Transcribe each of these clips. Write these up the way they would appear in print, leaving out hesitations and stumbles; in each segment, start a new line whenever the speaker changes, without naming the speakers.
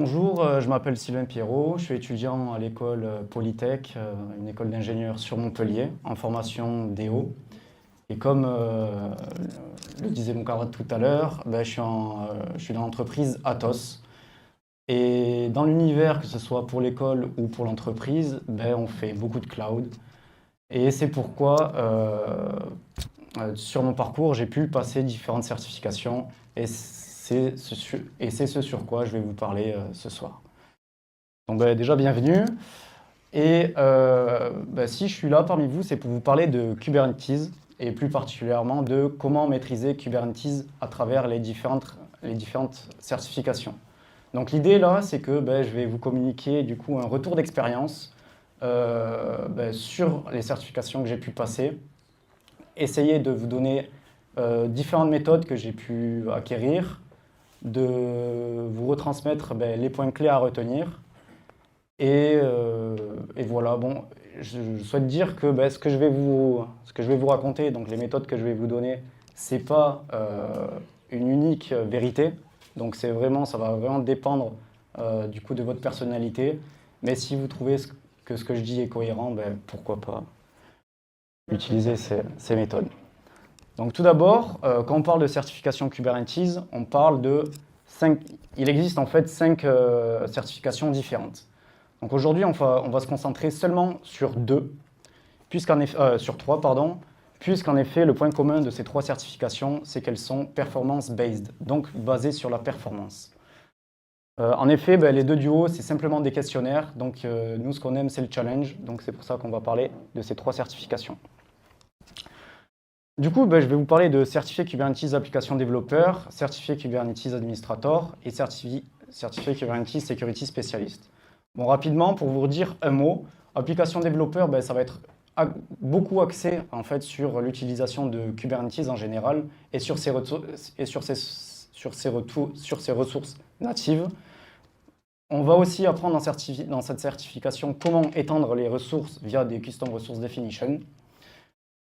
Bonjour, je m'appelle Sylvain Pierrot, je suis étudiant à l'école Polytech, une école d'ingénieurs sur Montpellier, en formation DO. Et comme le disait mon camarade tout à l'heure, je suis dans l'entreprise Atos. Et dans l'univers, que ce soit pour l'école ou pour l'entreprise, on fait beaucoup de cloud. Et c'est pourquoi, sur mon parcours, j'ai pu passer différentes certifications. Et c'est ce sur quoi je vais vous parler ce soir. Donc déjà, bienvenue. Et si je suis là parmi vous, c'est pour vous parler de Kubernetes et plus particulièrement de comment maîtriser Kubernetes à travers les différentes certifications. Donc l'idée là, c'est que je vais vous communiquer du coup un retour d'expérience sur les certifications que j'ai pu passer, essayer de vous donner différentes méthodes que j'ai pu acquérir, de vous retransmettre les points clés à retenir. Et voilà, bon, je souhaite dire que ce que je vais vous raconter, donc les méthodes que je vais vous donner, c'est pas une unique vérité. Donc ça va vraiment dépendre du coup de votre personnalité. Mais si vous trouvez que ce que je dis est cohérent, pourquoi pas utiliser ces méthodes. Donc tout d'abord, quand on parle de certification Kubernetes, on parle de il existe en fait 5 certifications différentes. Donc aujourd'hui, on va se concentrer seulement sur sur trois, pardon, puisqu'en effet, le point commun de ces 3 certifications, c'est qu'elles sont performance-based, donc basées sur la performance. En effet, les 2 du haut, c'est simplement des questionnaires, donc nous, ce qu'on aime, c'est le challenge, donc c'est pour ça qu'on va parler de ces 3 certifications. Du coup, je vais vous parler de certifié Kubernetes Application Développeur, certifié Kubernetes Administrator et certifié Kubernetes Security Specialist. Bon, rapidement, pour vous redire un mot, application développeur, ça va être beaucoup axé en fait sur l'utilisation de Kubernetes en général et sur ses ressources natives. On va aussi apprendre dans cette certification comment étendre les ressources via des Custom Resource Definition.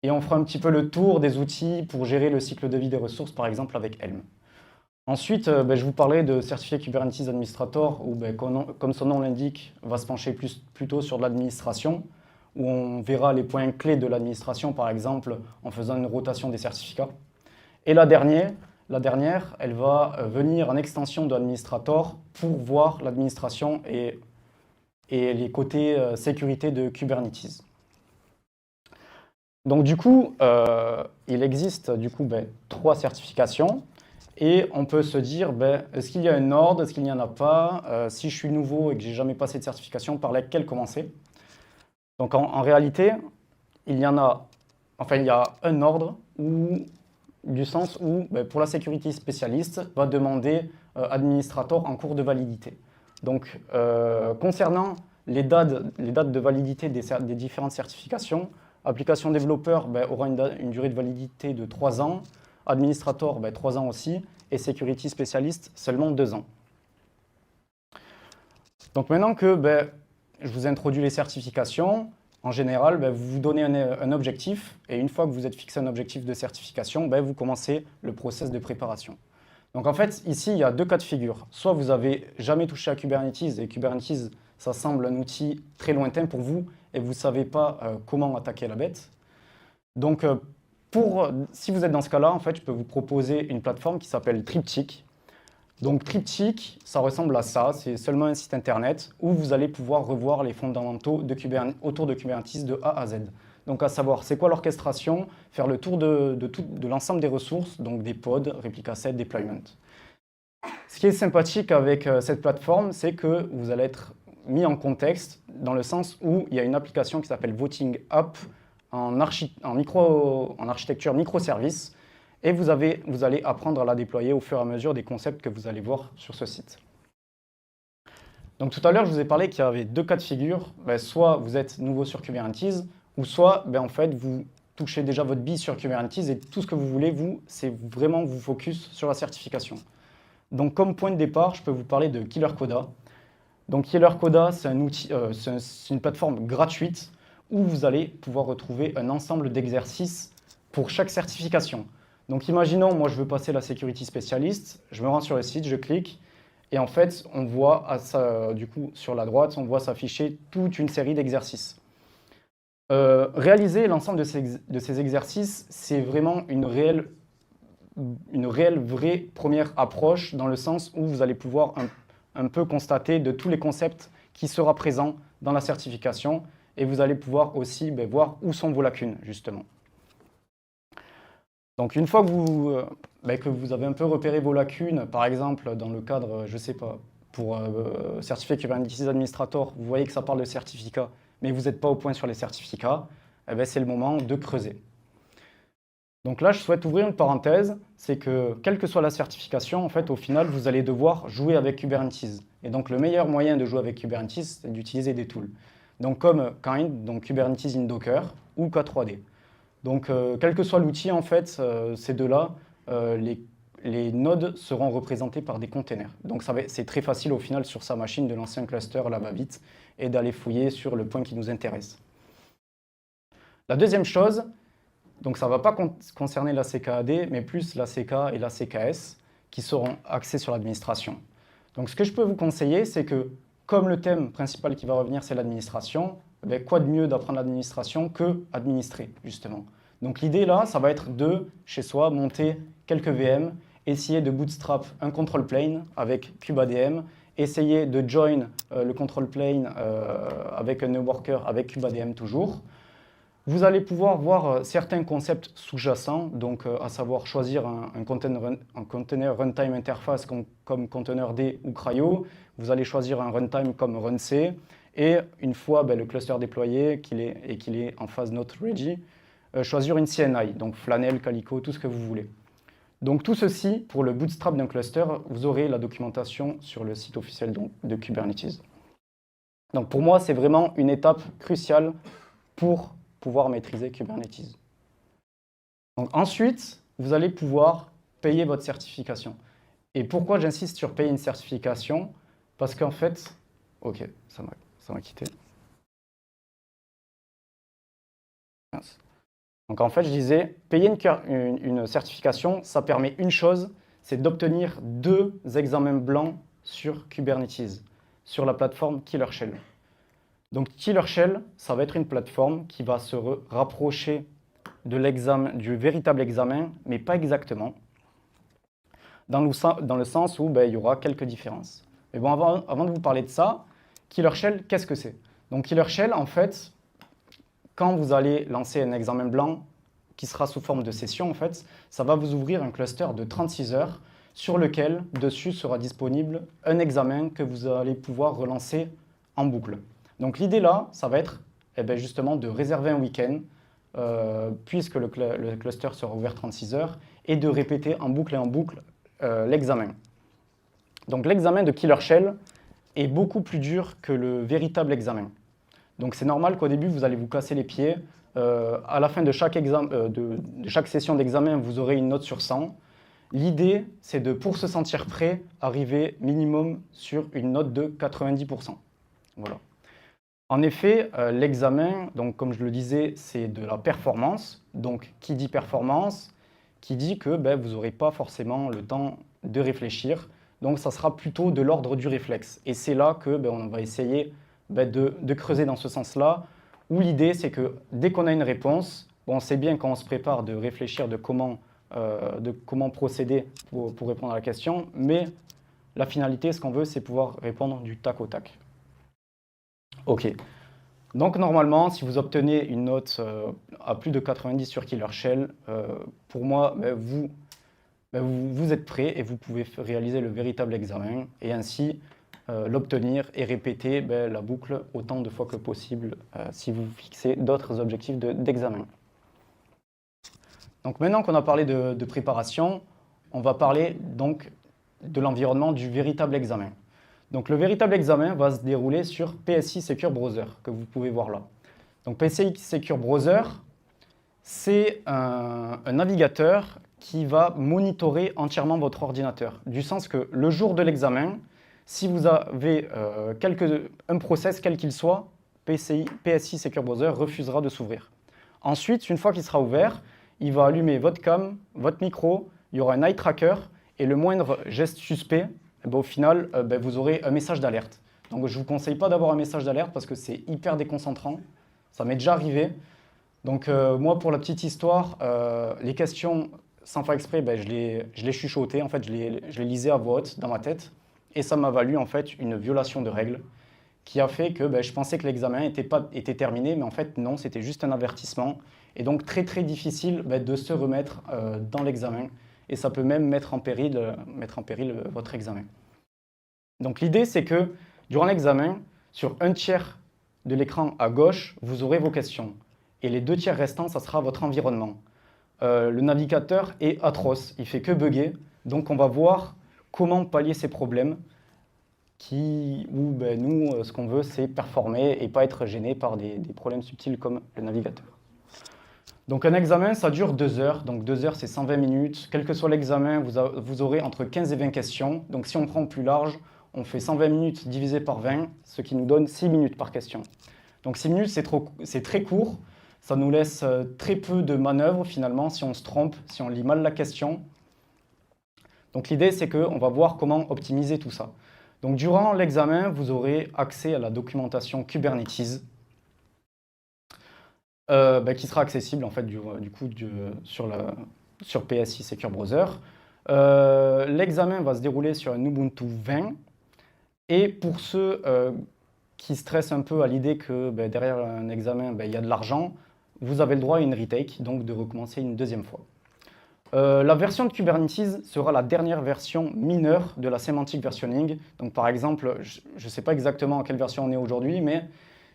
Et on fera un petit peu le tour des outils pour gérer le cycle de vie des ressources, par exemple avec Helm. Ensuite, je vous parlerai de certifié Kubernetes Administrator, où, comme son nom l'indique, va se pencher plutôt sur de l'administration, où on verra les points clés de l'administration, par exemple, en faisant une rotation des certificats. Et la dernière, elle va venir en extension de l'administrator pour voir l'administration et les côtés sécurité de Kubernetes. Donc du coup, il existe du coup 3 certifications. Et on peut se dire, est-ce qu'il y a un ordre, est-ce qu'il n'y en a pas? Si je suis nouveau et que j'ai jamais passé de certification, par laquelle commencer? Donc en réalité, il y a un ordre du sens où, pour la sécurité spécialiste, va demander administrateur en cours de validité. Donc concernant les dates de validité des différentes certifications, application développeur aura une durée de validité de 3 ans, administrator 3 ans aussi, et security spécialiste seulement 2 ans. Donc maintenant que je vous introduis les certifications, en général, vous vous donnez un objectif, et une fois que vous êtes fixé un objectif de certification, vous commencez le process de préparation. Donc en fait, ici, il y a 2 cas de figure. Soit vous n'avez jamais touché à Kubernetes, et Kubernetes, ça semble un outil très lointain pour vous, et vous ne savez pas comment attaquer la bête. Donc si vous êtes dans ce cas-là, en fait, je peux vous proposer une plateforme qui s'appelle Triptych. Donc Triptych, ça ressemble à ça, c'est seulement un site internet où vous allez pouvoir revoir les fondamentaux autour de Kubernetes de A à Z. Donc à savoir, c'est quoi l'orchestration, faire le tour de l'ensemble des ressources, donc des pods, replica set, deployment. Ce qui est sympathique avec cette plateforme, c'est que vous allez être mis en contexte dans le sens où il y a une application qui s'appelle Voting App en architecture microservice, et vous allez apprendre à la déployer au fur et à mesure des concepts que vous allez voir sur ce site. Donc tout à l'heure, je vous ai parlé qu'il y avait 2 cas de figure. Soit vous êtes nouveau sur Kubernetes, ou soit en fait, vous touchez déjà votre bille sur Kubernetes et tout ce que vous voulez, c'est vraiment vous focus sur la certification. Donc comme point de départ, je peux vous parler de Killer Coda. Donc Killer Coda, c'est un outil, c'est une plateforme gratuite où vous allez pouvoir retrouver un ensemble d'exercices pour chaque certification. Donc imaginons, moi je veux passer la Security Specialist, je me rends sur le site, je clique, Et en fait, on voit du coup, sur la droite, on voit s'afficher toute une série d'exercices. Réaliser l'ensemble de ces exercices, c'est vraiment une réelle vraie première approche, dans le sens où vous allez pouvoir un peu constater de tous les concepts qui seront présents dans la certification, et vous allez pouvoir aussi voir où sont vos lacunes, justement. Donc une fois que vous avez un peu repéré vos lacunes, par exemple dans le cadre, je ne sais pas, pour certifier Kubernetes Administrator, vous voyez que ça parle de certificats, mais vous n'êtes pas au point sur les certificats, c'est le moment de creuser. Donc là, je souhaite ouvrir une parenthèse, c'est que quelle que soit la certification, en fait, au final, vous allez devoir jouer avec Kubernetes. Et donc le meilleur moyen de jouer avec Kubernetes, c'est d'utiliser des tools. Donc comme Kind, donc Kubernetes in Docker, ou K3D. Donc quel que soit l'outil, en fait, ces deux-là, les nodes seront représentés par des containers. Donc c'est très facile au final sur sa machine de lancer un cluster là va-vite et d'aller fouiller sur le point qui nous intéresse. La deuxième chose, donc ça ne va pas concerner la CKAD, mais plus la CK et la CKS qui seront axés sur l'administration. Donc ce que je peux vous conseiller, c'est que comme le thème principal qui va revenir, c'est l'administration, quoi de mieux d'apprendre l'administration que administrer, justement. Donc l'idée là, ça va être de, chez soi, monter quelques VM, essayer de bootstrap un control plane avec KubeADM, essayer de join le control plane avec un new worker avec KubeADM toujours. Vous allez pouvoir voir certains concepts sous-jacents, donc à savoir choisir un container runtime interface comme containerd ou CRI-O. Vous allez choisir un runtime comme runc. Et une fois le cluster déployé qu'il est en phase not ready, choisir une CNI, donc Flannel, Calico, tout ce que vous voulez. Donc tout ceci, pour le bootstrap d'un cluster, vous aurez la documentation sur le site officiel de Kubernetes. Donc pour moi, c'est vraiment une étape cruciale pour pouvoir maîtriser Kubernetes. Donc ensuite, vous allez pouvoir payer votre certification. Et pourquoi j'insiste sur payer une certification? Parce qu'en fait, ok, ça m'a quitté. Donc en fait, je disais, payer une certification, ça permet une chose, c'est d'obtenir 2 examens blancs sur Kubernetes, sur la plateforme Killer Shell. Donc Killer Shell, ça va être une plateforme qui va se rapprocher du véritable examen, mais pas exactement, dans le sens où il y aura quelques différences. Mais bon, avant de vous parler de ça, Killer Shell, qu'est-ce que c'est? Donc Killer Shell, en fait, quand vous allez lancer un examen blanc qui sera sous forme de session, en fait, ça va vous ouvrir un cluster de 36 heures sur lequel, dessus, sera disponible un examen que vous allez pouvoir relancer en boucle. Donc l'idée là, ça va être justement de réserver un week-end, puisque le cluster sera ouvert 36 heures, et de répéter en boucle et en boucle l'examen. Donc l'examen de Killer Shell est beaucoup plus dur que le véritable examen. Donc c'est normal qu'au début, vous allez vous casser les pieds. À la fin de chaque session d'examen, vous aurez une note sur 100. L'idée, c'est de, pour se sentir prêt, arriver minimum sur une note de 90%. Voilà. En effet, l'examen, donc comme je le disais, c'est de la performance. Donc, qui dit performance, qui dit que vous n'aurez pas forcément le temps de réfléchir. Donc, ça sera plutôt de l'ordre du réflexe. Et c'est là que on va essayer de creuser dans ce sens-là, où l'idée, c'est que dès qu'on a une réponse, on sait bien quand on se prépare de réfléchir de comment procéder pour répondre à la question, mais la finalité, ce qu'on veut, c'est pouvoir répondre du tac au tac. Ok. Donc normalement, si vous obtenez une note à plus de 90 sur Killer Shell, pour moi, vous êtes prêt et vous pouvez réaliser le véritable examen et ainsi l'obtenir et répéter la boucle autant de fois que possible si vous fixez d'autres objectifs d'examen. Donc maintenant qu'on a parlé de préparation, on va parler donc de l'environnement du véritable examen. Donc le véritable examen va se dérouler sur PSI Secure Browser, que vous pouvez voir là. Donc PSI Secure Browser, c'est un navigateur qui va monitorer entièrement votre ordinateur. Du sens que le jour de l'examen, si vous avez un process quel qu'il soit, PSI Secure Browser refusera de s'ouvrir. Ensuite, une fois qu'il sera ouvert, il va allumer votre cam, votre micro, il y aura un eye tracker et le moindre geste suspect eh ben, au final, ben, vous aurez un message d'alerte. Donc je ne vous conseille pas d'avoir un message d'alerte parce que c'est hyper déconcentrant. Ça m'est déjà arrivé. Donc moi, pour la petite histoire, les questions, sans faire exprès, ben, je les chuchotais, en fait, je les lisais à voix haute dans ma tête. Et ça m'a valu en fait une violation de règles qui a fait que ben, je pensais que l'examen était terminé, mais en fait non, c'était juste un avertissement. Et donc très très difficile ben, de se remettre dans l'examen. Et ça peut même mettre en péril votre examen. Donc l'idée c'est que durant l'examen, sur un tiers de l'écran à gauche, vous aurez vos questions. Et les 2 tiers restants, ça sera votre environnement. Le navigateur est atroce, il fait que bugger. Donc on va voir comment pallier ces problèmes où ben, nous, ce qu'on veut, c'est performer et pas être gêné par des problèmes subtils comme le navigateur. Donc un examen, ça dure 2 heures. Donc 2 heures, c'est 120 minutes. Quel que soit l'examen, vous aurez entre 15 et 20 questions. Donc si on prend plus large, on fait 120 minutes divisé par 20, ce qui nous donne 6 minutes par question. Donc 6 minutes, c'est très court. Ça nous laisse très peu de manœuvre finalement si on se trompe, si on lit mal la question. Donc l'idée, c'est qu'on va voir comment optimiser tout ça. Donc durant l'examen, vous aurez accès à la documentation Kubernetes qui sera accessible en fait sur PSI Secure Browser. L'examen va se dérouler sur un Ubuntu 20 et pour ceux qui stressent un peu à l'idée que derrière un examen il y a de l'argent, vous avez le droit à une retake, donc de recommencer une 2e fois. La version de Kubernetes sera la dernière version mineure de la semantic versioning. Donc par exemple, je ne sais pas exactement à quelle version on est aujourd'hui, mais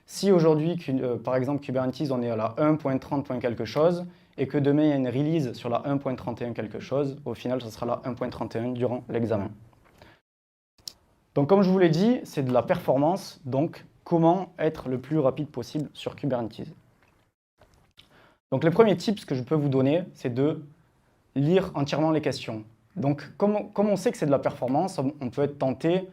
si aujourd'hui, par exemple, Kubernetes, on est à la 1.30. Quelque chose, et que demain il y a une release sur la 1.31 quelque chose, au final, ce sera la 1.31 durant l'examen. Donc comme je vous l'ai dit, c'est de la performance, donc comment être le plus rapide possible sur Kubernetes. Donc les premiers tips que je peux vous donner, c'est de lire entièrement les questions. Donc, comme on sait que c'est de la performance, on peut être tenté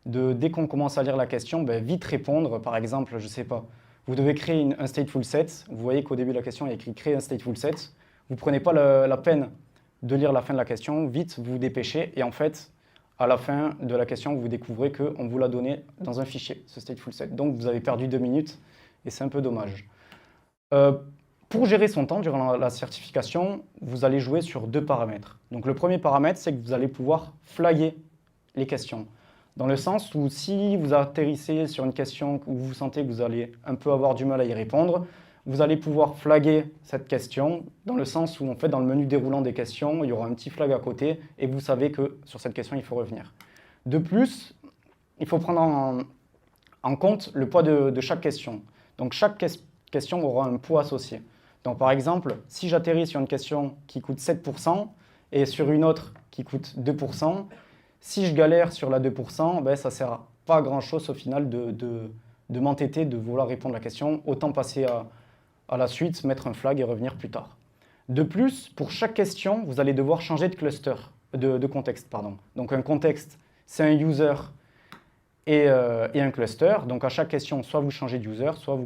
de, dès qu'on commence à lire la question, vite répondre. Par exemple, je ne sais pas, vous devez créer un stateful set. Vous voyez qu'au début de la question, il y a écrit « créer un stateful set ». Vous ne prenez pas la peine de lire la fin de la question. Vite, vous vous dépêchez. Et en fait, à la fin de la question, vous découvrez qu'on vous l'a donné dans un fichier, ce stateful set. Donc, vous avez perdu 2 minutes et c'est un peu dommage. Pour gérer son temps durant la certification, vous allez jouer sur 2 paramètres. Donc le premier paramètre, c'est que vous allez pouvoir flaguer les questions. Dans le sens où si vous atterrissez sur une question où vous sentez que vous allez un peu avoir du mal à y répondre, vous allez pouvoir flaguer cette question, dans le sens où en fait dans le menu déroulant des questions, il y aura un petit flag à côté et vous savez que sur cette question, il faut revenir. De plus, il faut prendre en compte le poids de chaque question. Donc chaque question aura un poids associé. Donc par exemple, si j'atterris sur une question qui coûte 7% et sur une autre qui coûte 2%, si je galère sur la 2%, ça ne sert pas à grand-chose au final de m'entêter, de vouloir répondre à la question. Autant passer à la suite, mettre un flag et revenir plus tard. De plus, pour chaque question, vous allez devoir changer de contexte. Donc un contexte, c'est un user et un cluster. Donc à chaque question, soit vous changez de user, soit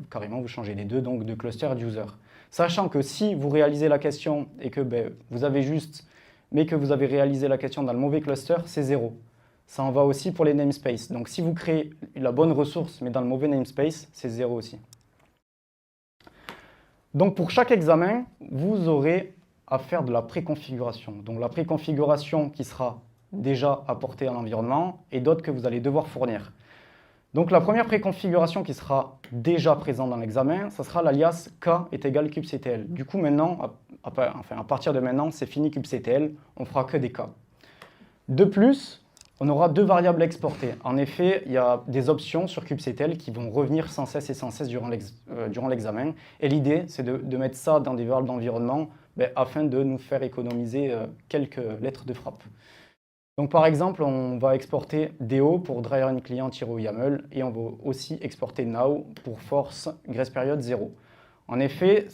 carrément vous changez les deux, donc de cluster et d'user. Sachant que si vous réalisez la question et que vous avez mais que vous avez réalisé la question dans le mauvais cluster, c'est 0. Ça en va aussi pour les namespaces. Donc si vous créez la bonne ressource, mais dans le mauvais namespace, c'est 0 aussi. Donc pour chaque examen, vous aurez à faire de la préconfiguration. Donc la préconfiguration qui sera déjà apportée à l'environnement et d'autres que vous allez devoir fournir. Donc la première préconfiguration qui sera déjà présente dans l'examen, ça sera l'alias k est égal kubectl. Du coup maintenant, à partir de maintenant, c'est fini kubectl, on fera que des k. De plus, on aura 2 variables à exporter. En effet, il y a des options sur kubectl qui vont revenir sans cesse et sans cesse durant l'examen. Et l'idée, c'est de mettre ça dans des variables d'environnement afin de nous faire économiser quelques lettres de frappe. Donc par exemple, on va exporter do pour driver_client_YAML et on va aussi exporter now pour force grace period 0. En effet,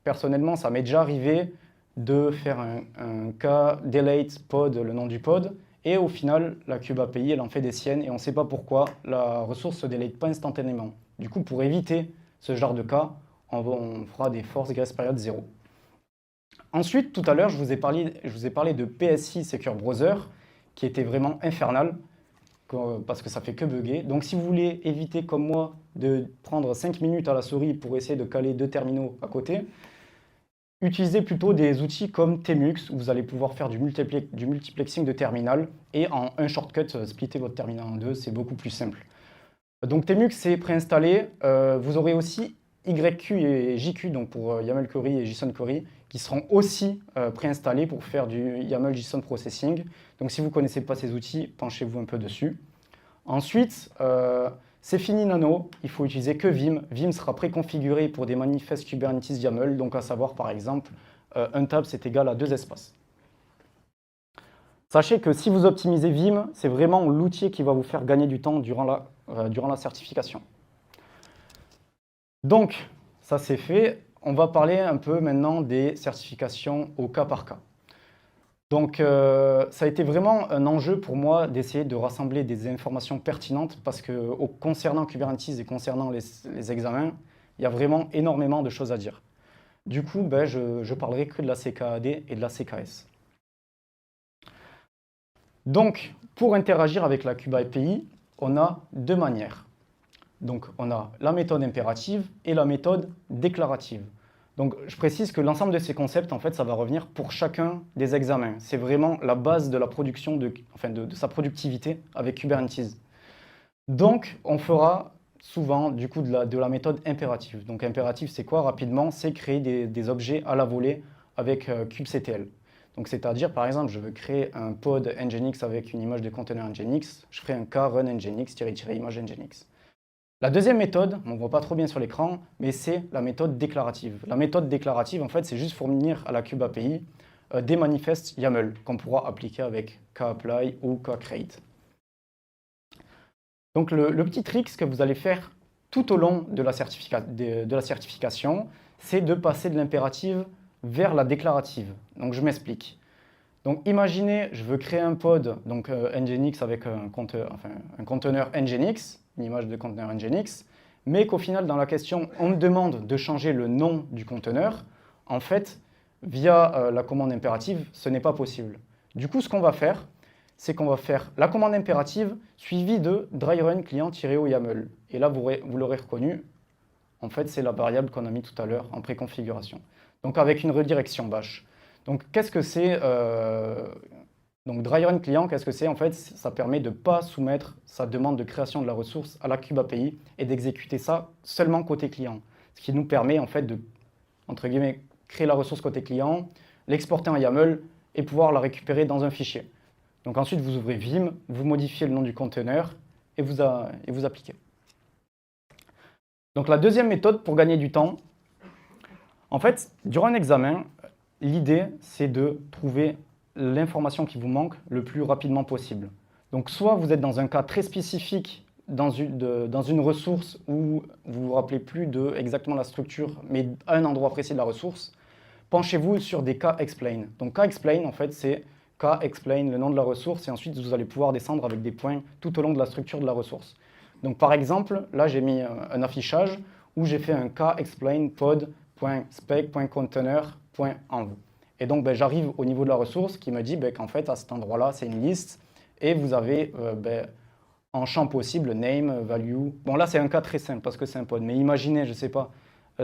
personnellement, ça m'est déjà arrivé de faire un cas delete pod, le nom du pod, et au final, la Kube API, elle en fait des siennes et on ne sait pas pourquoi la ressource ne se delete pas instantanément. Du coup, pour éviter ce genre de cas, on fera des force grace period 0. Ensuite, tout à l'heure, je vous ai parlé de PSI Secure Browser, qui était vraiment infernal, parce que ça fait que bugger. Donc si vous voulez éviter, comme moi, de prendre 5 minutes à la souris pour essayer de caler deux terminaux à côté, utilisez plutôt des outils comme Tmux, où vous allez pouvoir faire du multiplexing de terminal, et en un shortcut, splitter votre terminal en deux, c'est beaucoup plus simple. Donc Tmux, c'est préinstallé. Vous aurez aussi YQ et JQ, donc pour YAML Query et JSON Query, qui seront aussi préinstallés pour faire du YAML JSON Processing. Donc si vous ne connaissez pas ces outils, penchez-vous un peu dessus. Ensuite, c'est fini Nano, il faut utiliser que Vim. Vim sera préconfiguré pour des manifestes Kubernetes YAML, donc à savoir par exemple, un tab c'est égal à 2 espaces. Sachez que si vous optimisez Vim, c'est vraiment l'outil qui va vous faire gagner du temps durant la certification. Donc, ça c'est fait. On va parler un peu maintenant des certifications au cas par cas. Donc, ça a été vraiment un enjeu pour moi d'essayer de rassembler des informations pertinentes parce que concernant Kubernetes et concernant les examens, il y a vraiment énormément de choses à dire. Du coup, je parlerai que de la CKAD et de la CKS. Donc, pour interagir avec la KubeAPI, on a deux manières. Donc, on a la méthode impérative et la méthode déclarative. Donc, je précise que l'ensemble de ces concepts, en fait, ça va revenir pour chacun des examens. C'est vraiment la base de la production, de sa productivité avec Kubernetes. Donc, on fera souvent, du coup, de la méthode impérative. Donc, impérative, c'est quoi? Rapidement, c'est créer des objets à la volée avec kubectl. Donc, c'est-à-dire, par exemple, je veux créer un pod nginx avec une image de conteneur nginx. Je ferai un k run nginx-image nginx. La deuxième méthode, on ne voit pas trop bien sur l'écran, mais c'est la méthode déclarative. La méthode déclarative, en fait, c'est juste fournir à la KubeAPI des manifestes YAML qu'on pourra appliquer avec kapply ou kcreate. Donc le petit trick, ce que vous allez faire tout au long de la certification, c'est de passer de l'impérative vers la déclarative. Donc je m'explique. Donc imaginez, je veux créer un pod, donc nginx avec un conteneur nginx, une image de conteneur nginx, mais qu'au final, dans la question, on me demande de changer le nom du conteneur. En fait, via la commande impérative, ce n'est pas possible. Du coup, ce qu'on va faire, c'est qu'on va faire la commande impérative suivie de dry-run client-o-yaml. Et là, vous l'aurez reconnu, en fait, c'est la variable qu'on a mis tout à l'heure en préconfiguration. Donc avec une redirection bash. Donc qu'est-ce que c'est Donc dry-run client, qu'est-ce que c'est? En fait, ça permet de ne pas soumettre sa demande de création de la ressource à la KubeAPI et d'exécuter ça seulement côté client. Ce qui nous permet en fait de, entre guillemets, créer la ressource côté client, l'exporter en YAML et pouvoir la récupérer dans un fichier. Donc ensuite, vous ouvrez Vim, vous modifiez le nom du conteneur et vous appliquez. Donc la deuxième méthode pour gagner du temps, en fait, durant un examen, l'idée, c'est de trouver l'information qui vous manque le plus rapidement possible. Donc soit vous êtes dans un cas très spécifique, dans une ressource où vous ne vous rappelez plus de exactement la structure, mais à un endroit précis de la ressource, penchez-vous sur des k-explain. Donc k-explain, en fait, c'est k-explain, le nom de la ressource, et ensuite vous allez pouvoir descendre avec des points tout au long de la structure de la ressource. Donc par exemple, là j'ai mis un affichage où j'ai fait un k-explain pod.spec.container.env. Et donc j'arrive au niveau de la ressource qui me dit qu'en fait à cet endroit-là c'est une liste et vous avez en champ possible name, value. Bon là c'est un cas très simple parce que c'est un pod, mais imaginez, je ne sais pas,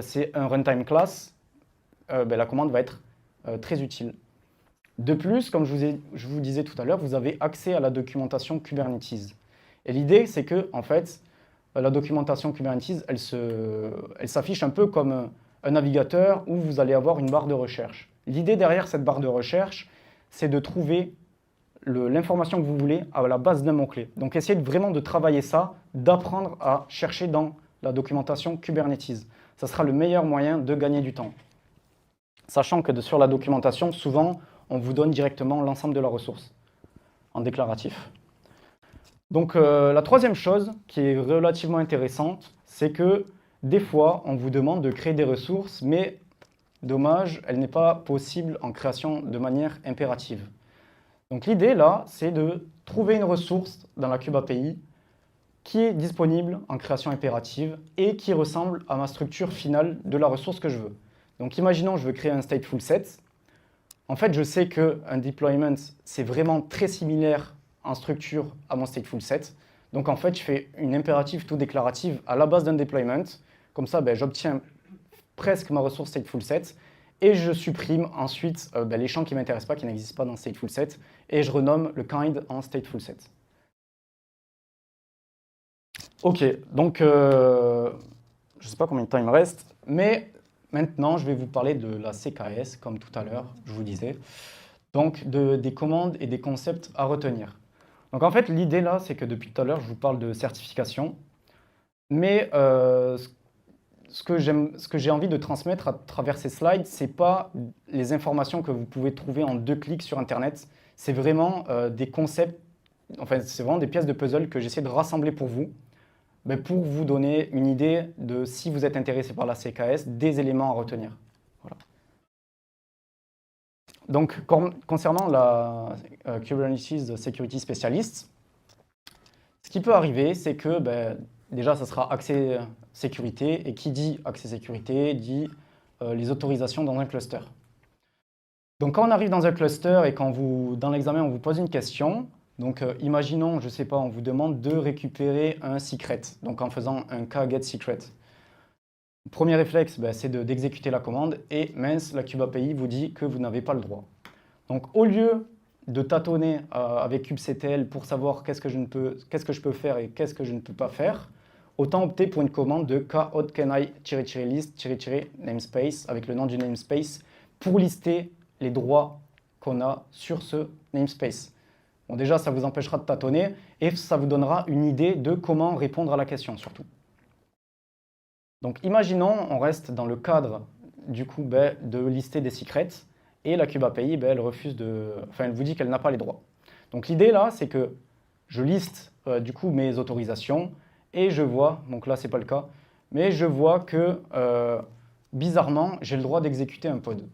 c'est un runtime class, la commande va être très utile. De plus, comme je vous disais tout à l'heure, vous avez accès à la documentation Kubernetes. Et l'idée, c'est que, en fait, la documentation Kubernetes, elle s'affiche un peu comme un navigateur où vous allez avoir une barre de recherche. L'idée derrière cette barre de recherche, c'est de trouver l'information que vous voulez à la base d'un mot-clé. Donc, essayez vraiment de travailler ça, d'apprendre à chercher dans la documentation Kubernetes. Ça sera le meilleur moyen de gagner du temps. Sachant que sur la documentation, souvent, on vous donne directement l'ensemble de la ressource en déclaratif. Donc la troisième chose qui est relativement intéressante, c'est que des fois, on vous demande de créer des ressources, mais dommage, elle n'est pas possible en création de manière impérative. Donc l'idée là, c'est de trouver une ressource dans la KubeAPI qui est disponible en création impérative et qui ressemble à ma structure finale de la ressource que je veux. Donc imaginons, je veux créer un stateful set. En fait, je sais qu'un deployment, c'est vraiment très similaire en structure à mon stateful set. Donc en fait, je fais une impérative tout déclarative à la base d'un deployment. Comme ça, j'obtiens presque ma ressource stateful set. Et je supprime ensuite les champs qui ne m'intéressent pas, qui n'existent pas dans stateful set. Et je renomme le kind en stateful set. Ok, donc je ne sais pas combien de temps il me reste, mais maintenant je vais vous parler de la CKS, comme tout à l'heure, je vous disais. Donc des commandes et des concepts à retenir. Donc en fait, l'idée là, c'est que depuis tout à l'heure, je vous parle de certification, mais ce que j'ai envie de transmettre à travers ces slides, ce n'est pas les informations que vous pouvez trouver en 2 clics sur Internet, c'est vraiment des concepts, enfin c'est vraiment des pièces de puzzle que j'essaie de rassembler pour vous donner une idée de, si vous êtes intéressé par la CKS, des éléments à retenir. Voilà. Donc, concernant la Kubernetes Security Specialist, ce qui peut arriver, c'est que déjà, ça sera accès sécurité, et qui dit accès sécurité dit les autorisations dans un cluster. Donc, quand on arrive dans un cluster et quand dans l'examen, on vous pose une question, donc imaginons, je ne sais pas, on vous demande de récupérer un secret, donc en faisant un k-get-secret. Le premier réflexe, c'est d'exécuter la commande, et mince, la kubeAPI vous dit que vous n'avez pas le droit. Donc au lieu de tâtonner avec kubectl pour savoir qu'est-ce que je peux faire et qu'est-ce que je ne peux pas faire, autant opter pour une commande de k-list-namespace, avec le nom du namespace, pour lister les droits qu'on a sur ce namespace. Bon, déjà, ça vous empêchera de tâtonner et ça vous donnera une idée de comment répondre à la question, surtout. Donc, imaginons, on reste dans le cadre, du coup, de lister des secrets et la kubeAPI, elle refuse elle vous dit qu'elle n'a pas les droits. Donc, l'idée, là, c'est que je liste, du coup, mes autorisations et je vois, donc là, ce n'est pas le cas, mais je vois que, bizarrement, j'ai le droit d'exécuter un pod.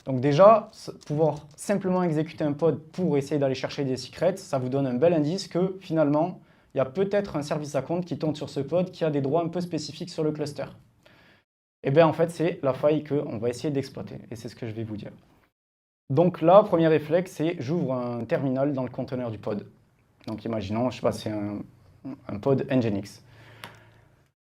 Donc déjà, pouvoir simplement exécuter un pod pour essayer d'aller chercher des secrets, ça vous donne un bel indice que finalement, il y a peut-être un service à compte qui tourne sur ce pod qui a des droits un peu spécifiques sur le cluster. Et bien en fait, c'est la faille qu'on va essayer d'exploiter, et c'est ce que je vais vous dire. Donc là, premier réflexe, c'est j'ouvre un terminal dans le conteneur du pod. Donc imaginons, je sais pas, c'est un pod Nginx.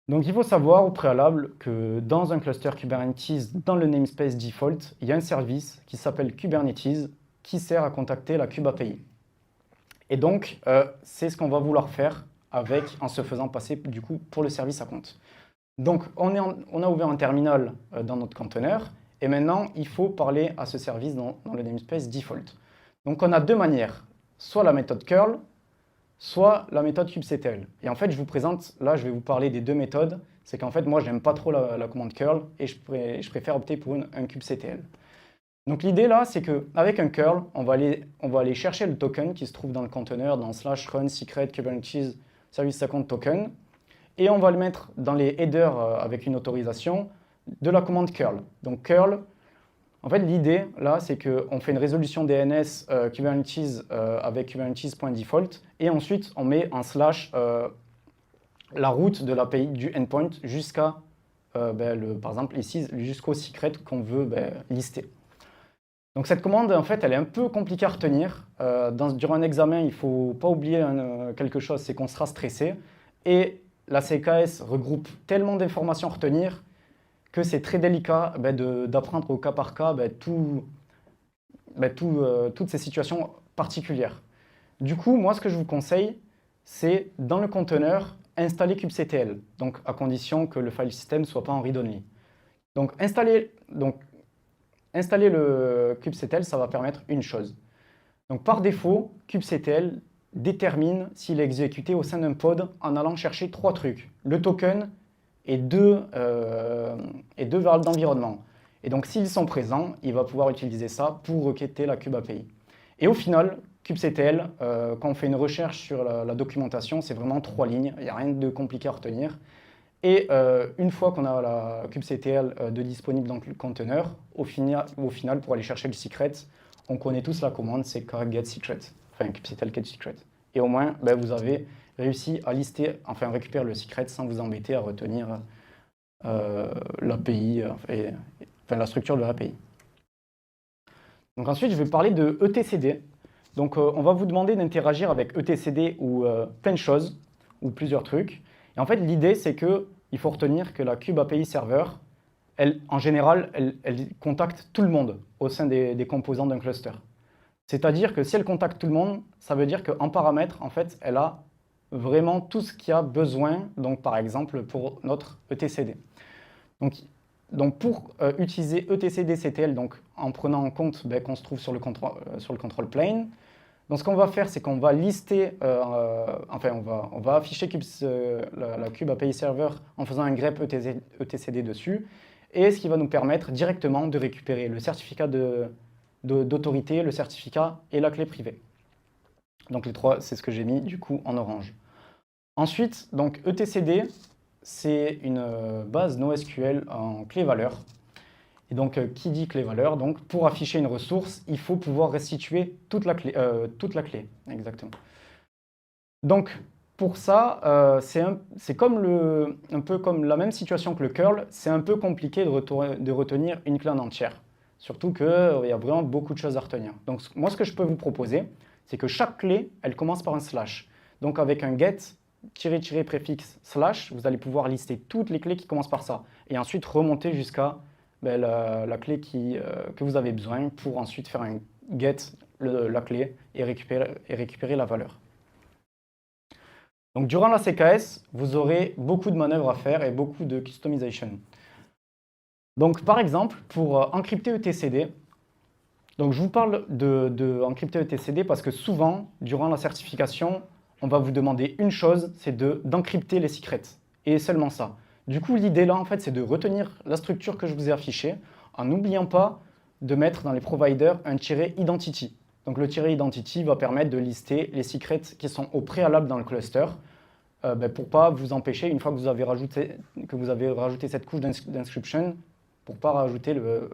Donc il faut savoir au préalable que dans un cluster Kubernetes, dans le namespace default, il y a un service qui s'appelle Kubernetes qui sert à contacter la kubeAPI. Et donc, c'est ce qu'on va vouloir faire en se faisant passer du coup pour le service à compte. Donc on a ouvert un terminal dans notre conteneur et maintenant il faut parler à ce service dans le namespace default. Donc on a 2 manières, soit la méthode curl, soit la méthode kubectl. Et en fait, je vous présente, là, je vais vous parler des 2 méthodes. C'est qu'en fait, moi, je n'aime pas trop la commande curl et je préfère opter pour un kubectl. Donc l'idée là, c'est qu'avec un curl, on va aller chercher le token qui se trouve dans le conteneur, dans /run secret kubernetes service account token, et on va le mettre dans les headers avec une autorisation de la commande curl. Donc curl, en fait, l'idée, là, c'est qu'on fait une résolution DNS Kubernetes avec kubernetes.default et ensuite, on met en / la route de l'API du endpoint jusqu'à, par exemple, ici, jusqu'au secret qu'on veut lister. Donc cette commande, en fait, elle est un peu compliquée à retenir. Durant un examen, il ne faut pas oublier quelque chose, c'est qu'on sera stressé. Et la CKS regroupe tellement d'informations à retenir que c'est très délicat d'apprendre au cas par cas toutes ces situations particulières. Du coup, moi, ce que je vous conseille, c'est dans le conteneur, installer kubectl, donc à condition que le file system ne soit pas en read-only. Donc installer le kubectl, ça va permettre une chose. Donc par défaut, kubectl détermine s'il est exécuté au sein d'un pod en allant chercher 3 trucs. Le token et deux variables d'environnement. Et donc, s'ils sont présents, il va pouvoir utiliser ça pour requêter la kubeAPI. Et au final, kubectl, quand on fait une recherche sur la documentation, c'est vraiment 3 lignes. Il n'y a rien de compliqué à retenir. Et une fois qu'on a la kubectl de disponible dans le conteneur, au final, pour aller chercher le secret, on connaît tous la commande, c'est get-secret, enfin kubectl get-secret. Et au moins, vous avez réussi à lister, enfin récupérer le secret sans vous embêter à retenir l'API, la structure de l'API. Donc ensuite, je vais parler de etcd. Donc, on va vous demander d'interagir avec etcd ou plein de choses, ou plusieurs trucs. Et en fait, l'idée, c'est qu'il faut retenir que la Kube API Server, en général, elle contacte tout le monde au sein des composants d'un cluster. C'est-à-dire que si elle contacte tout le monde, ça veut dire qu'en paramètre, en fait, elle a vraiment tout ce qu'il y a besoin, donc par exemple pour notre etcd. Donc pour utiliser etcd-ctl, donc en prenant en compte qu'on se trouve sur le control plane, donc ce qu'on va faire, c'est qu'on va lister, on va afficher la Kube API Server en faisant un grep etcd dessus, et ce qui va nous permettre directement de récupérer le certificat d'autorité, le certificat et la clé privée. Donc les trois, c'est ce que j'ai mis du coup en orange. Ensuite, donc etcd, c'est une base NoSQL en clé-valeur. Et donc, qui dit clé-valeur, donc pour afficher une ressource, il faut pouvoir restituer toute la clé. Exactement. Donc, pour ça, c'est un peu comme la même situation que le curl, c'est un peu compliqué de retenir une clé en entière. Surtout qu'il y a vraiment beaucoup de choses à retenir. Donc, moi, ce que je peux vous proposer, c'est que chaque clé, elle commence par un slash. Donc, avec un get, préfixe slash, vous allez pouvoir lister toutes les clés qui commencent par ça. Et ensuite remonter jusqu'à la clé que vous avez besoin pour ensuite faire un get la clé et récupérer la valeur. Donc durant la CKS, vous aurez beaucoup de manœuvres à faire et beaucoup de customization. Donc par exemple, pour encrypter etcd, donc je vous parle d'encrypter etcd parce que souvent, durant la certification, on va vous demander une chose, c'est d'encrypter les secrets, et seulement ça. Du coup, l'idée là, en fait, c'est de retenir la structure que je vous ai affichée, en n'oubliant pas de mettre dans les providers un -identity. Donc le -identity va permettre de lister les secrets qui sont au préalable dans le cluster, pour ne pas vous empêcher, une fois que vous avez rajouté cette couche d'inscription, pour ne pas rajouter le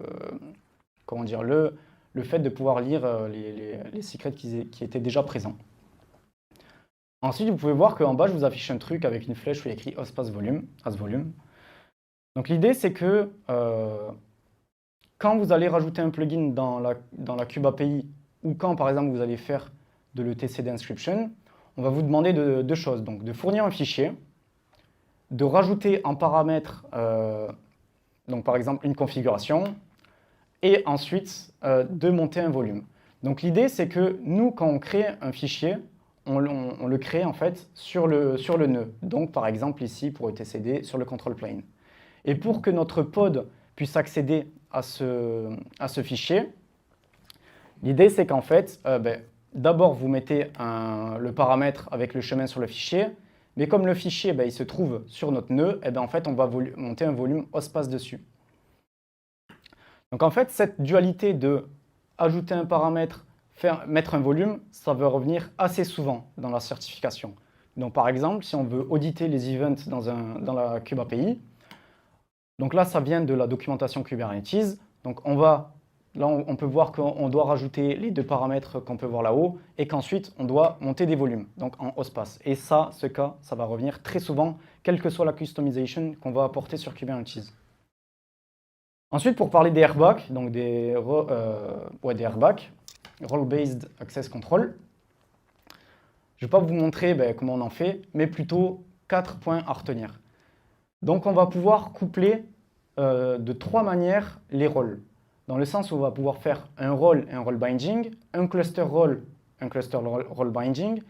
fait de pouvoir lire les secrets qui étaient déjà présents. Ensuite, vous pouvez voir qu'en bas, je vous affiche un truc avec une flèche où il y a écrit host as volume. Donc l'idée, c'est que quand vous allez rajouter un plugin dans la Kube API, ou quand, par exemple, vous allez faire de l'etcd inscription, on va vous demander deux choses. Donc de fournir un fichier, de rajouter en paramètre, donc par exemple, une configuration, et ensuite de monter un volume. Donc l'idée, c'est que nous, quand on crée un fichier, on le crée en fait sur le nœud. Donc par exemple ici pour etcd sur le control plane. Et pour que notre pod puisse accéder à ce fichier, l'idée c'est qu'en fait, d'abord vous mettez le paramètre avec le chemin sur le fichier, mais comme le fichier il se trouve sur notre nœud, en fait on va monter un volume hostpass dessus. Donc en fait cette dualité de ajouter un paramètre, mettre un volume, ça va revenir assez souvent dans la certification. Donc par exemple, si on veut auditer les events dans la Kube API, donc là ça vient de la documentation Kubernetes, donc on peut voir qu'on doit rajouter les deux paramètres qu'on peut voir là-haut, et qu'ensuite on doit monter des volumes, donc en hostpass. Et ça va revenir très souvent, quelle que soit la customization qu'on va apporter sur Kubernetes. Ensuite, pour parler des RBAC, donc des RBAC, Role-Based Access Control. Je ne vais pas vous montrer comment on en fait, mais plutôt 4 points à retenir. Donc on va pouvoir coupler de 3 manières les rôles. Dans le sens où on va pouvoir faire un role et un role binding, un cluster role binding,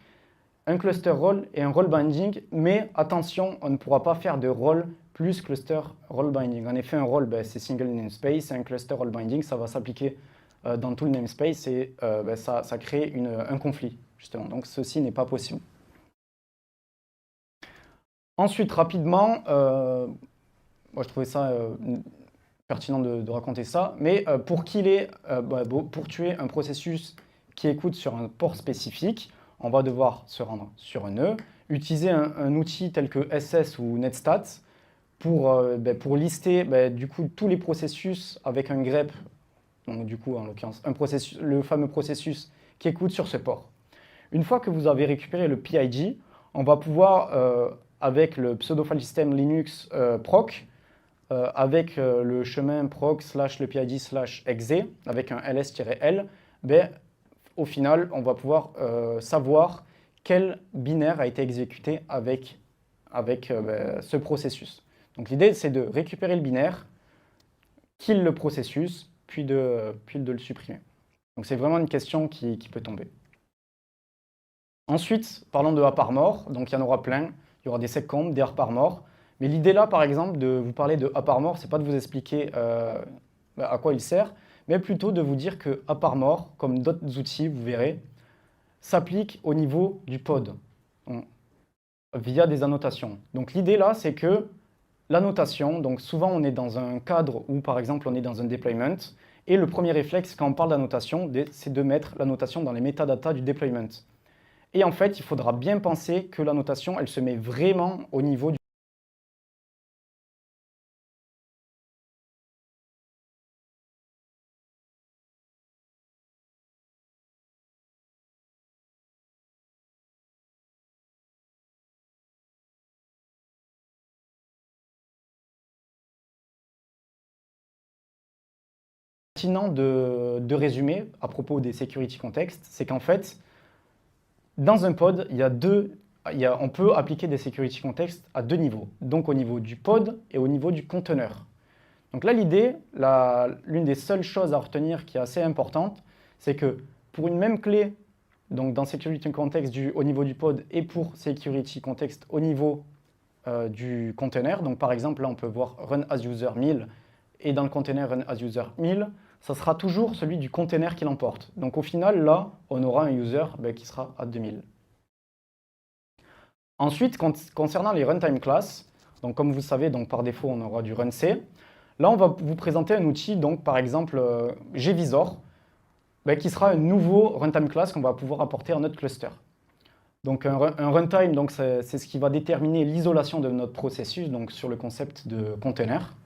un cluster role et un role binding, mais attention, on ne pourra pas faire de role plus cluster role binding. En effet, un role, c'est single namespace, et un cluster role binding, ça va s'appliquer dans tout le namespace et ça crée un conflit, justement. Donc, ceci n'est pas possible. Ensuite, rapidement, moi, je trouvais ça pertinent de raconter ça, mais pour tuer un processus qui écoute sur un port spécifique, on va devoir se rendre sur un nœud, utiliser un outil tel que SS ou netstat pour lister du coup tous les processus avec un grep. Donc du coup, en l'occurrence, le fameux processus qui écoute sur ce port. Une fois que vous avez récupéré le PID, on va pouvoir, avec le pseudo-file system Linux proc, avec le chemin proc /le PID/exe, avec un ls-l, au final, on va pouvoir savoir quel binaire a été exécuté avec ce processus. Donc l'idée, c'est de récupérer le binaire, kill le processus, puis de le supprimer. Donc c'est vraiment une question qui peut tomber. Ensuite, parlons de A par mort. Donc il y en aura plein. Il y aura des seccomp, des A par mort. Mais l'idée là, par exemple, de vous parler de A par mort, c'est pas de vous expliquer à quoi il sert, mais plutôt de vous dire que A par mort, comme d'autres outils, vous verrez, s'applique au niveau du pod, via des annotations. Donc l'idée là, c'est que l'annotation, donc souvent on est dans un cadre où par exemple on est dans un deployment, et le premier réflexe quand on parle d'annotation, c'est de mettre l'annotation dans les métadatas du deployment. Et en fait, il faudra bien penser que l'annotation, elle se met vraiment au niveau du pertinent de résumer à propos des security contexts, c'est qu'en fait, dans un pod, on peut appliquer des security contexts à deux niveaux. Donc au niveau du pod et au niveau du conteneur. Donc là, l'idée, l'une des seules choses à retenir qui est assez importante, c'est que pour une même clé, donc dans security context au niveau du pod et pour security context au niveau du conteneur, donc par exemple, là on peut voir run as user 1000 et dans le container run as user 1000, ça sera toujours celui du container qui l'emporte. Donc au final, là, on aura un user qui sera à 2000. Ensuite, concernant les runtime classes, donc comme vous savez, donc par défaut, on aura du runc. Là, on va vous présenter un outil, donc par exemple gvisor, qui sera un nouveau runtime class qu'on va pouvoir apporter à notre cluster. Donc un runtime, donc c'est ce qui va déterminer l'isolation de notre processus, donc sur le concept de container.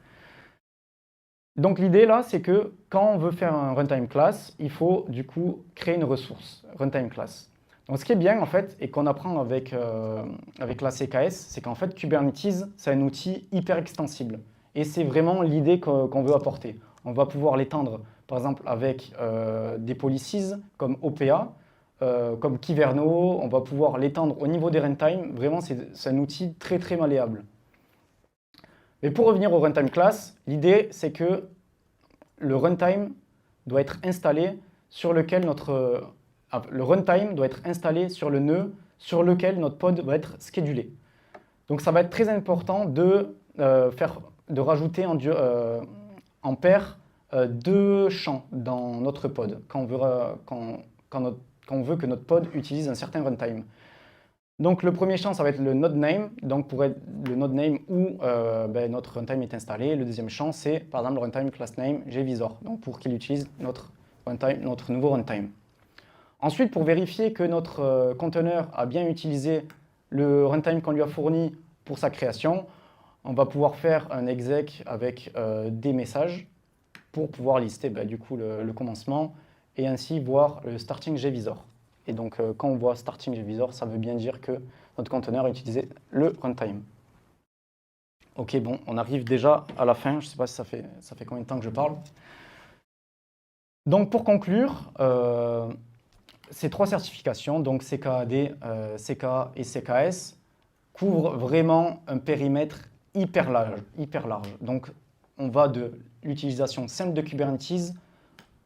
Donc l'idée là, c'est que quand on veut faire un runtime class, il faut du coup créer une ressource, runtime class. Donc ce qui est bien en fait, et qu'on apprend avec la CKS, c'est qu'en fait Kubernetes, c'est un outil hyper extensible. Et c'est vraiment l'idée qu'on veut apporter. On va pouvoir l'étendre par exemple avec des policies comme OPA, comme Kyverno, on va pouvoir l'étendre au niveau des runtime. Vraiment, c'est un outil très très malléable. Mais pour revenir au runtime class, l'idée c'est que le runtime doit être installé sur lequel le runtime doit être installé sur le nœud sur lequel notre pod va être schedulé. Donc ça va être très important de rajouter en paire deux champs dans notre pod quand on veut que notre pod utilise un certain runtime. Donc le premier champ, ça va être le node name, donc pour être le node name où notre runtime est installé. Le deuxième champ, c'est par exemple le runtime class name gvisor, donc pour qu'il utilise notre nouveau runtime. Ensuite, pour vérifier que notre conteneur a bien utilisé le runtime qu'on lui a fourni pour sa création, on va pouvoir faire un exec avec des messages pour pouvoir lister du coup le commencement et ainsi voir le starting gvisor. Et donc, quand on voit starting gvisor, ça veut bien dire que notre conteneur a utilisé le runtime. Ok, bon, on arrive déjà à la fin. Je ne sais pas si ça fait combien de temps que je parle. Donc, pour conclure, ces trois certifications, donc CKAD, CKA et CKS, couvrent vraiment un périmètre hyper large. Donc, on va de l'utilisation simple de Kubernetes,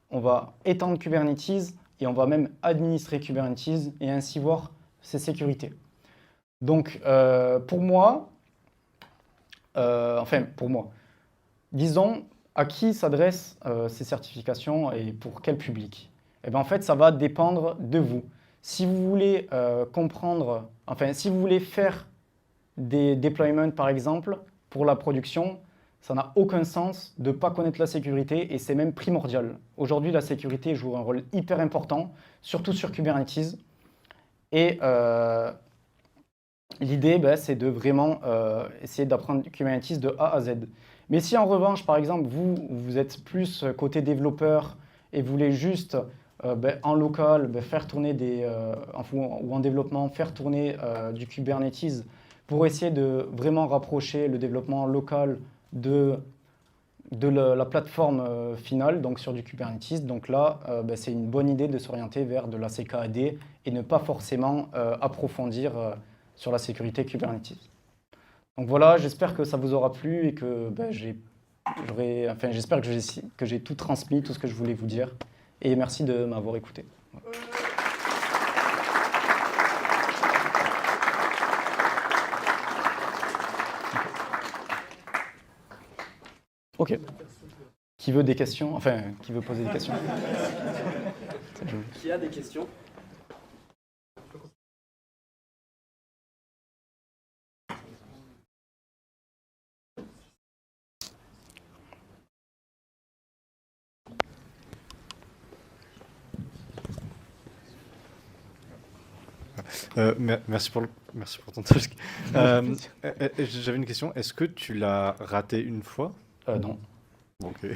on va étendre Kubernetes, et on va même administrer Kubernetes et ainsi voir ses sécurités. Donc, pour moi, disons à qui s'adressent ces certifications et pour quel public. Et bien, en fait, ça va dépendre de vous. Si vous voulez si vous voulez faire des deployments, par exemple, pour la production, ça n'a aucun sens de ne pas connaître la sécurité et c'est même primordial. Aujourd'hui, la sécurité joue un rôle hyper important, surtout sur Kubernetes. Et l'idée, c'est de vraiment essayer d'apprendre Kubernetes de A à Z. Mais si en revanche, par exemple, vous êtes plus côté développeur et vous voulez juste en local faire tourner ou en développement, faire tourner du Kubernetes pour essayer de vraiment rapprocher le développement local de de la plateforme finale, donc sur du Kubernetes. Donc là, c'est une bonne idée de s'orienter vers de la CKAD et ne pas forcément approfondir sur la sécurité Kubernetes. Donc voilà, j'espère que ça vous aura plu et que j'espère que j'ai tout transmis, tout ce que je voulais vous dire. Et merci de m'avoir écouté. Ok. Qui veut des questions? Enfin, qui veut poser des questions?
Qui a des questions?
Merci pour ton talk. J'avais une question. Est-ce que tu l'as raté une fois?
Non.
Ok.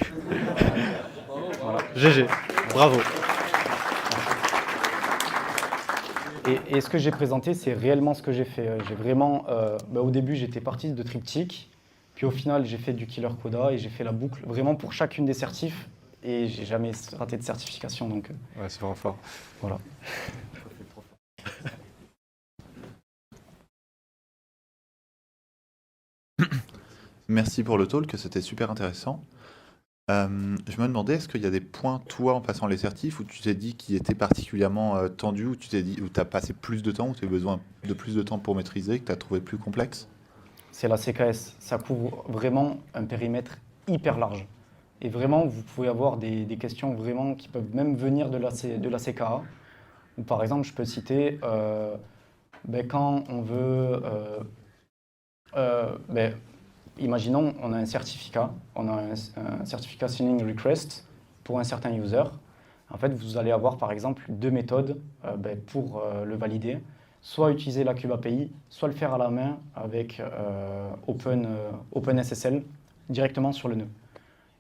Voilà. GG. Bravo.
Et ce que j'ai présenté, c'est réellement ce que j'ai fait. J'ai vraiment, au début, j'étais parti de triptyque, puis au final, j'ai fait du killer coda et j'ai fait la boucle vraiment pour chacune des certifs. Et j'ai jamais raté de certification, donc
Ouais, c'est vraiment fort.
voilà.
Merci pour le talk, c'était super intéressant. Je me demandais, est-ce qu'il y a des points, toi, en passant les certifs, où tu t'es dit qui étaient particulièrement tendus, où tu t'es dit, où tu as passé plus de temps, où tu as eu besoin de plus de temps pour maîtriser, que tu as trouvé plus complexe?
C'est la CKS. Ça couvre vraiment un périmètre hyper large. Et vraiment, vous pouvez avoir des questions vraiment qui peuvent même venir de la CKA. Ou par exemple, je peux citer quand on veut imaginons, on a un certificat, on a un certificat signing request pour un certain user. En fait, vous allez avoir par exemple deux méthodes pour le valider. Soit utiliser la kubeAPI, soit le faire à la main avec OpenSSL directement sur le nœud.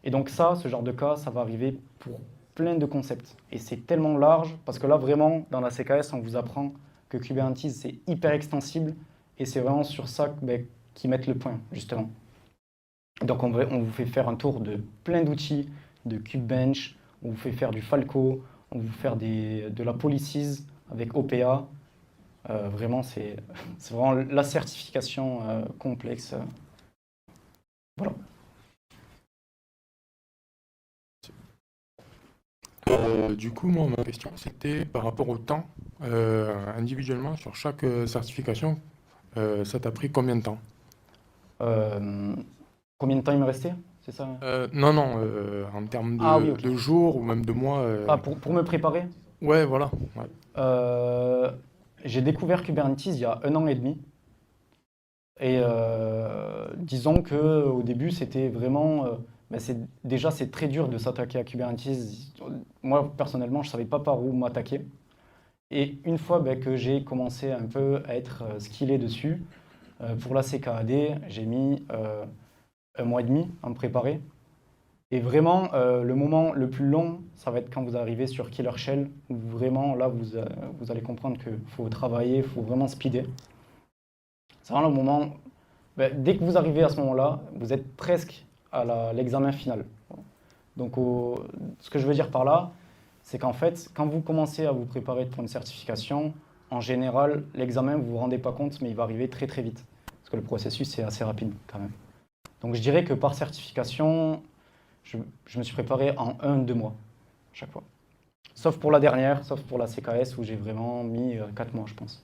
Et donc ça, ce genre de cas, ça va arriver pour plein de concepts. Et c'est tellement large, parce que là, vraiment, dans la CKS, on vous apprend que Kubernetes, c'est hyper extensible, et c'est vraiment sur ça qu'ils mettent le point, justement. Donc on vous fait faire un tour de plein d'outils, de Kubebench, on vous fait faire du Falco, on vous fait faire de la Policies avec OPA. Vraiment, c'est vraiment la certification complexe. Voilà.
Du coup, moi, ma question, c'était par rapport au temps. Individuellement, sur chaque certification, ça t'a pris combien de temps?
Combien de temps il me restait? C'est ça?
Non, non, en termes
Ah oui, ok.
de jours ou même de mois.
Ah, pour me préparer?
Ouais, voilà. Ouais.
J'ai découvert Kubernetes il y a 1 an et demi. Et disons qu'au début, c'était vraiment. Déjà, c'est très dur de s'attaquer à Kubernetes. Moi, personnellement, je ne savais pas par où m'attaquer. Et une fois que j'ai commencé un peu à être skillé dessus, pour la CKAD, j'ai mis 1 mois et demi à me préparer. Et vraiment, le moment le plus long, ça va être quand vous arrivez sur Killer Shell, où vraiment, là, vous allez comprendre qu'il faut travailler, il faut vraiment speeder. C'est vraiment le moment, dès que vous arrivez à ce moment-là, vous êtes presque à l'examen final. Donc, ce que je veux dire par là, c'est qu'en fait, quand vous commencez à vous préparer pour une certification, en général, l'examen, vous ne vous rendez pas compte, mais il va arriver très très vite. Parce que le processus est assez rapide quand même. Donc, je dirais que par certification, je me suis préparé en 1-2 mois, chaque fois. Sauf pour la dernière, sauf pour la CKS, où j'ai vraiment mis 4 mois, je pense.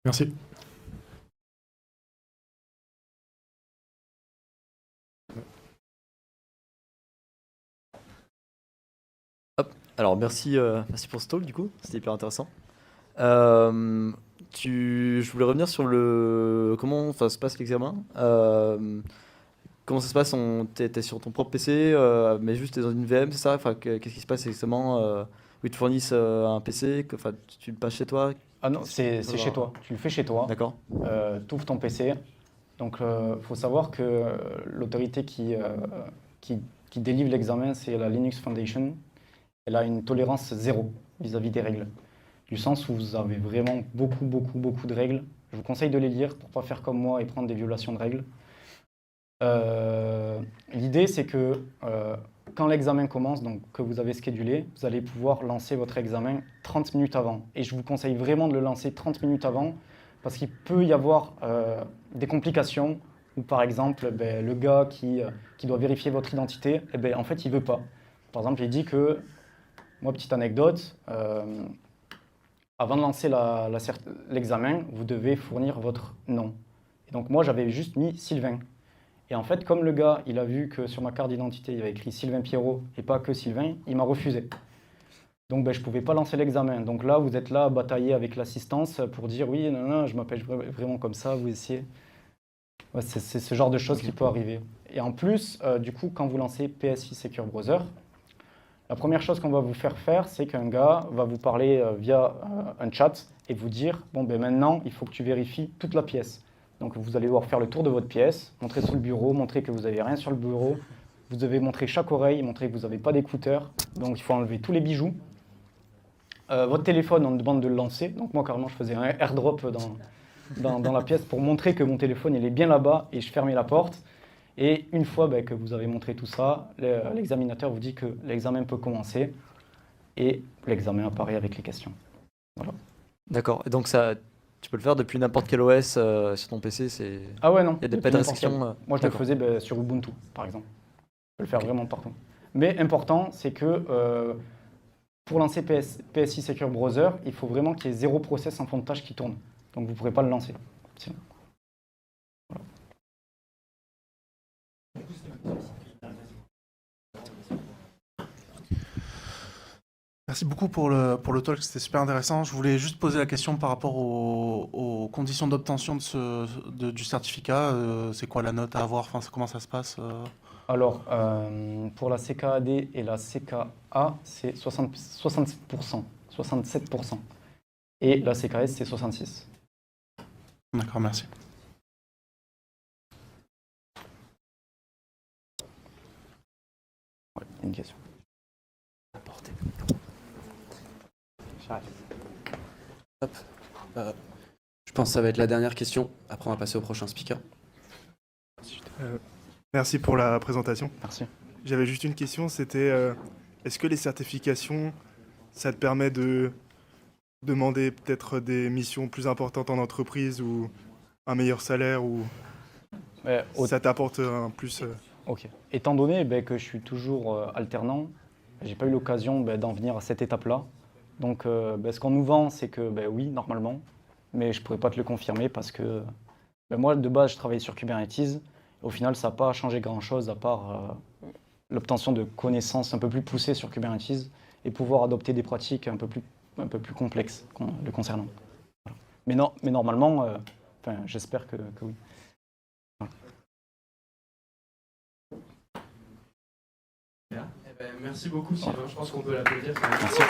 Merci.
Alors merci pour ce talk du coup, c'était hyper intéressant. Je voulais revenir sur comment ça se passe l'examen. Comment ça se passe? T'es sur ton propre PC, mais juste t'es dans une VM, c'est ça? Enfin, qu'est-ce qui se passe exactement? Ils te fournissent un PC, enfin, tu le passes chez toi?
Ah non, c'est chez toi. Tu le fais chez toi.
D'accord.
Tu ouvres ton PC. Donc, il faut savoir que l'autorité qui délivre l'examen, c'est la Linux Foundation. Elle a une tolérance zéro vis-à-vis des règles. Du sens où vous avez vraiment beaucoup de règles. Je vous conseille de les lire pour ne pas faire comme moi et prendre des violations de règles. L'idée, c'est que quand l'examen commence, donc que vous avez schedulé, vous allez pouvoir lancer votre examen 30 minutes avant. Et je vous conseille vraiment de le lancer 30 minutes avant parce qu'il peut y avoir des complications où, par exemple, le gars qui doit vérifier votre identité, en fait, il ne veut pas. Par exemple, il dit que, moi, petite anecdote, avant de lancer l'examen, vous devez fournir votre nom. Et donc, moi, j'avais juste mis Sylvain. Et en fait, comme le gars, il a vu que sur ma carte d'identité, il y avait écrit Sylvain Pierrot et pas que Sylvain, il m'a refusé. Donc, je ne pouvais pas lancer l'examen. Donc là, vous êtes là à batailler avec l'assistance pour dire oui, non, non, je m'appelle vraiment comme ça, vous essayez. Ouais, c'est ce genre de choses qui peut arriver. Et en plus, du coup, quand vous lancez PSI Secure Browser, la première chose qu'on va vous faire, c'est qu'un gars va vous parler via un chat et vous dire bon, maintenant, il faut que tu vérifies toute la pièce. Donc vous allez devoir faire le tour de votre pièce, montrer sur le bureau, montrer que vous n'avez rien sur le bureau. Vous devez montrer chaque oreille, montrer que vous n'avez pas d'écouteurs. Donc il faut enlever tous les bijoux. Votre téléphone, on me demande de le lancer. Donc moi, carrément, je faisais un airdrop dans la pièce pour montrer que mon téléphone il est bien là-bas et je fermais la porte. Et une fois que vous avez montré tout ça, l'examinateur vous dit que l'examen peut commencer et l'examen apparaît avec les questions. Voilà.
D'accord. Et donc ça, tu peux le faire depuis n'importe quel OS sur ton PC, c'est...
Ah ouais, non.
Il y a pas de
depuis n'importe
restrictions.
quel. Moi, je le faisais sur Ubuntu, par exemple. Je peux le faire vraiment partout. Mais important, c'est que pour lancer PSI Secure Browser, il faut vraiment qu'il y ait 0 process en fond de tâche qui tourne. Donc vous ne pourrez pas le lancer. Sinon.
Merci beaucoup pour le talk, c'était super intéressant. Je voulais juste poser la question par rapport aux conditions d'obtention du certificat. C'est quoi la note à avoir? Enfin, comment ça se passe?
Alors, pour la CKAD et la CKA, c'est 67%. 67%. Et la CKS, c'est 66%.
D'accord, merci.
Ouais, une question.
Hop. Je pense que ça va être la dernière question. Après, on va passer au prochain speaker.
Merci pour la présentation.
Merci.
J'avais juste une question, c'était est-ce que les certifications, ça te permet de demander peut-être des missions plus importantes en entreprise ou un meilleur salaire ou ça t'apporte un plus
Ok. Étant donné que je suis toujours alternant, j'ai pas eu l'occasion d'en venir à cette étape-là. Donc, ce qu'on nous vend, c'est que oui, normalement, mais je pourrais pas te le confirmer parce que moi, de base, je travaillais sur Kubernetes. Au final, ça n'a pas changé grand-chose à part l'obtention de connaissances un peu plus poussées sur Kubernetes et pouvoir adopter des pratiques un peu plus complexes le concernant. Voilà. Mais normalement, j'espère que oui.
Voilà. Merci beaucoup, Sylvain. Je pense qu'on peut l'applaudir.
Merci.